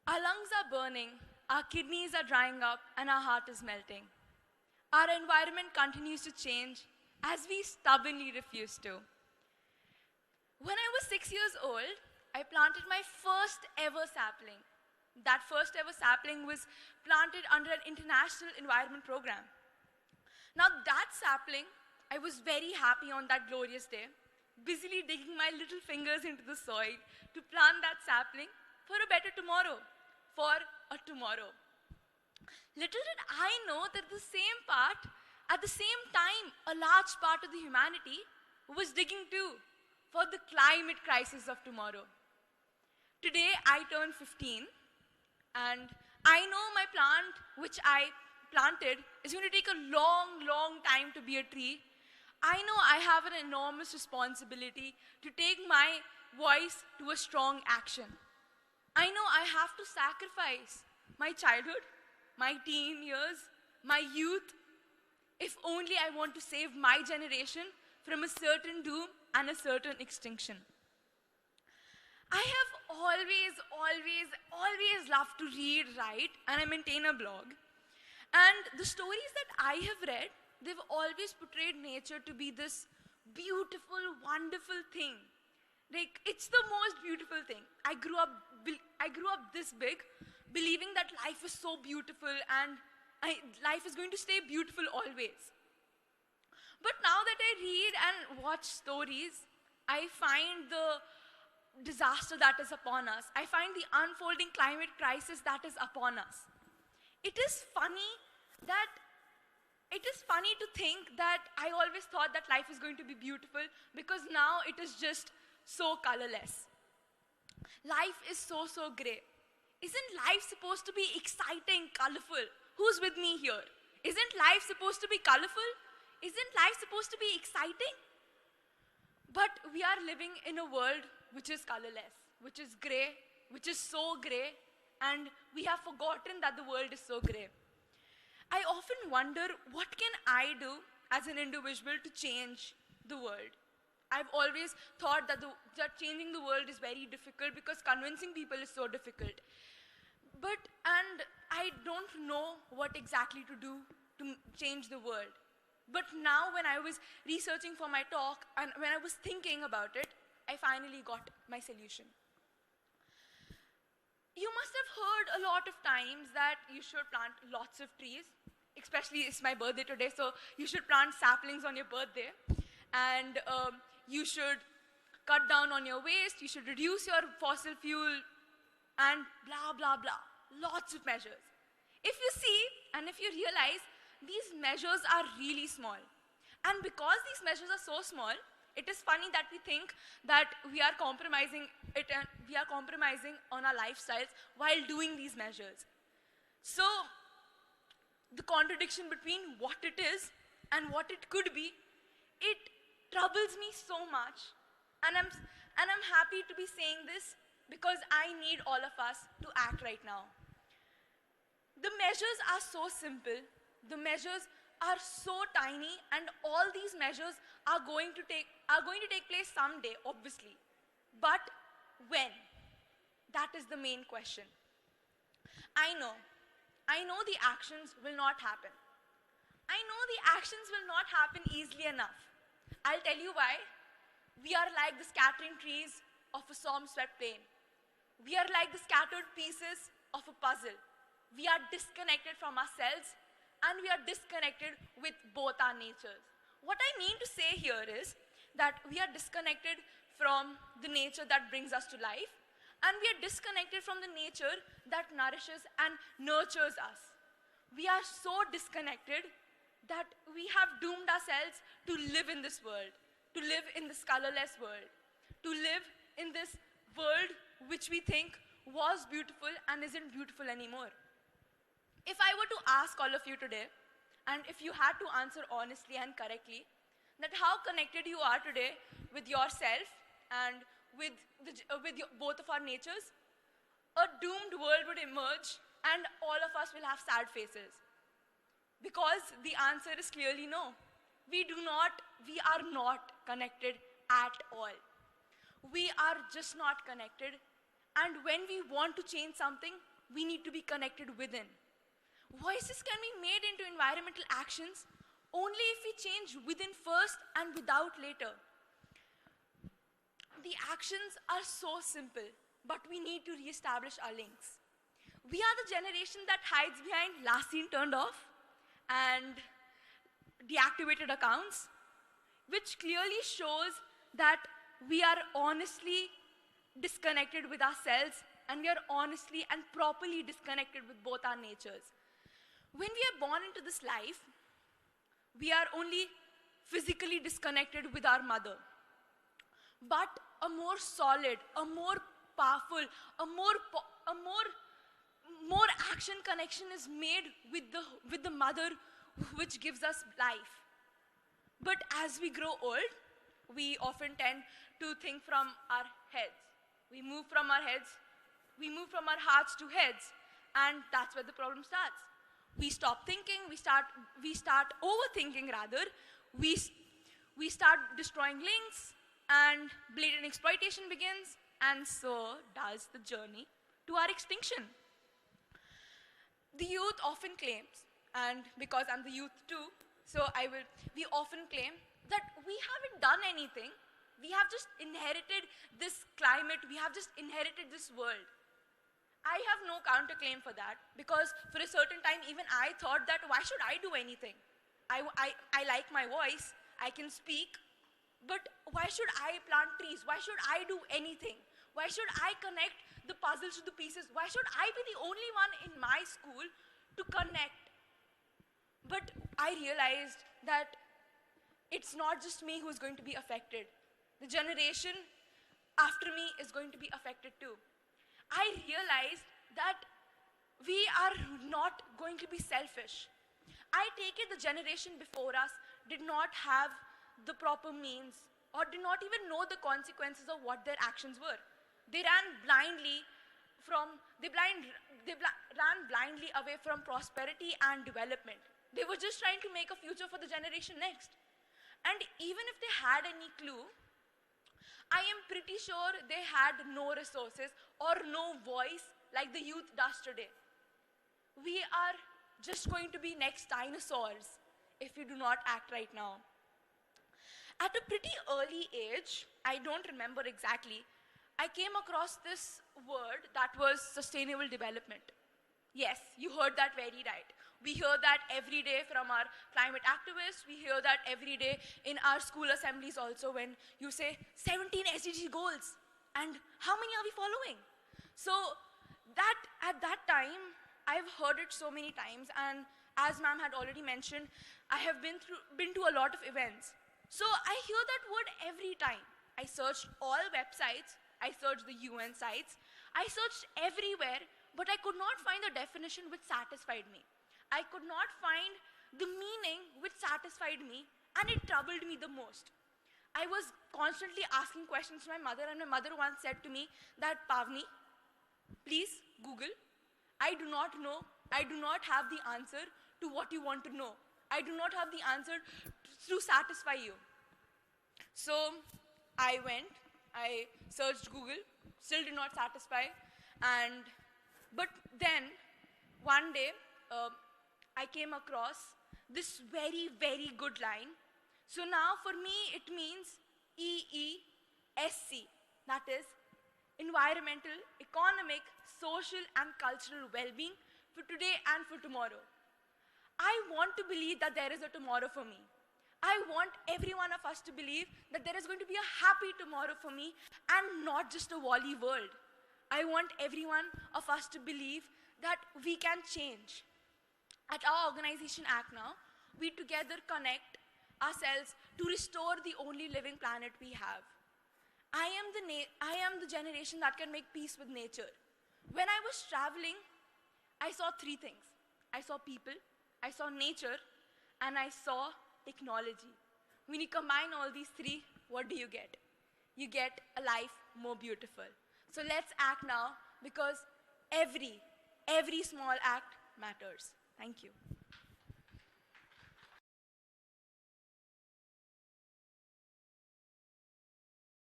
Our lungs are burning, our kidneys are drying up, and our heart is melting. Our environment continues to change as we stubbornly refuse to. When I was 6 years old, I planted my first ever sapling. That first ever sapling was planted under an international environment program. Now that sapling, I was very happy on that glorious day, busily digging my little fingers into the soil to plant that sapling for a better tomorrow, for a tomorrow. Little did I know that at the same time, a large part of the humanity was digging too for the climate crisis of tomorrow. Today, I turn 15, and I know my plant, which I planted, is going to take a long, long time to be a tree. I know I have an enormous responsibility to take my voice to a strong action. I know I have to sacrifice my childhood, my teen years, my youth, if only I want to save my generation from a certain doom and a certain extinction. I have always loved to read, write, and I maintain a blog. And the stories that I have read, they've always portrayed nature to be this beautiful, wonderful thing. Like, it's the most beautiful thing. I grew up this big, believing that life is so beautiful and life is going to stay beautiful always. But now that I read and watch stories, I find the disaster that is upon us. I find the unfolding climate crisis that is upon us. It is funny to think that I always thought that life is going to be beautiful, because now it is just so colorless. Life is so gray. Isn't life supposed to be exciting, colorful? Who's with me here? Isn't life supposed to be colorful? Isn't life supposed to be exciting? But we are living in a world which is colorless, which is gray, which is so gray, and we have forgotten that the world is so gray. I often wonder, what can I do as an individual to change the world? I've always thought that changing the world is very difficult because convincing people is so difficult. And I don't know what exactly to do to change the world. But now when I was researching for my talk and when I was thinking about it, I finally got my solution. You must have heard a lot of times that you should plant lots of trees, especially it's my birthday today, so you should plant saplings on your birthday. And you should cut down on your waste, you should reduce your fossil fuel, and blah, blah, blah. Lots of measures. If you see, and if you realize, these measures are really small. And because these measures are so small, it is funny that we think that we are compromising it and we are compromising on our lifestyles while doing these measures. So, the contradiction between what it is and what it could be, it troubles me so much. And I'm happy to be saying this because I need all of us to act right now. The measures are so simple, the measures are so tiny, and all these measures are going to take place someday, obviously. But when? That is the main question. I know the actions will not happen. I know the actions will not happen easily enough. I'll tell you why. We are like the scattering trees of a storm-swept plain. We are like the scattered pieces of a puzzle. We are disconnected from ourselves, and we are disconnected with both our natures. What I mean to say here is that we are disconnected from the nature that brings us to life, and we are disconnected from the nature that nourishes and nurtures us. We are so disconnected that we have doomed ourselves to live in this world, to live in this colorless world, to live in this world which we think was beautiful and isn't beautiful anymore. If I were to ask all of you today, and if you had to answer honestly and correctly, that how connected you are today with yourself and with both of our natures, a doomed world would emerge and all of us will have sad faces. Because the answer is clearly no. We are not connected at all. We are just not connected. And when we want to change something, we need to be connected within. Voices can be made into environmental actions only if we change within first and without later. The actions are so simple, but we need to re-establish our links. We are the generation that hides behind last seen turned off and deactivated accounts, which clearly shows that we are honestly disconnected with ourselves, and we are honestly and properly disconnected with both our natures. When we are born into this life, we are only physically disconnected with our mother. But a more solid, a more powerful, a more action connection is made with the mother, which gives us life. But as we grow old, we often tend to think from our heads. We move from our hearts to heads, and that's where the problem starts. We stop thinking, we start overthinking rather, we start destroying links, and blatant exploitation begins, and so does the journey to our extinction. The youth often claims, and because I'm the youth too, we often claim that we haven't done anything. We have just inherited this climate, we have just inherited this world. I have no counterclaim for that, because for a certain time even I thought that why should I do anything? I like my voice, I can speak, but why should I plant trees? Why should I do anything? Why should I connect the puzzles to the pieces? Why should I be the only one in my school to connect? But I realized that it's not just me who's going to be affected. The generation after me is going to be affected too. I realized that we are not going to be selfish. I take it the generation before us did not have the proper means or did not even know the consequences of what their actions were. They ran blindly away from prosperity and development. They were just trying to make a future for the generation next. And even if they had any clue, I am pretty sure they had no resources or no voice like the youth does today. We are just going to be next dinosaurs if we do not act right now. At a pretty early age, I don't remember exactly, I came across this word that was sustainable development. Yes, you heard that very right. We hear that every day from our climate activists. We hear that every day in our school assemblies also when you say 17 SDG goals and how many are we following? So that at that time, I've heard it so many times, and as ma'am had already mentioned, I have been to a lot of events. So I hear that word every time. I searched all websites, I searched the UN sites, I searched everywhere, but I could not find a definition which satisfied me. I could not find the meaning which satisfied me, and it troubled me the most. I was constantly asking questions to my mother, and my mother once said to me that, Paavani, please Google. I do not know, I do not have the answer to what you want to know. I do not have the answer to satisfy you. So I went, I searched Google, still did not satisfy, but then one day, I came across this very, very good line. So now for me, it means EESC, that is environmental, economic, social, and cultural well-being for today and for tomorrow. I want to believe that there is a tomorrow for me. I want every one of us to believe that there is going to be a happy tomorrow for me and not just a Wall-E world. I want every one of us to believe that we can change. At our organization Act Now, we together connect ourselves to restore the only living planet we have. I am the generation that can make peace with nature. When I was traveling, I saw three things. I saw people, I saw nature, and I saw technology. When you combine all these three, what do you get? You get a life more beautiful. So let's act now, because every small act matters. Thank you.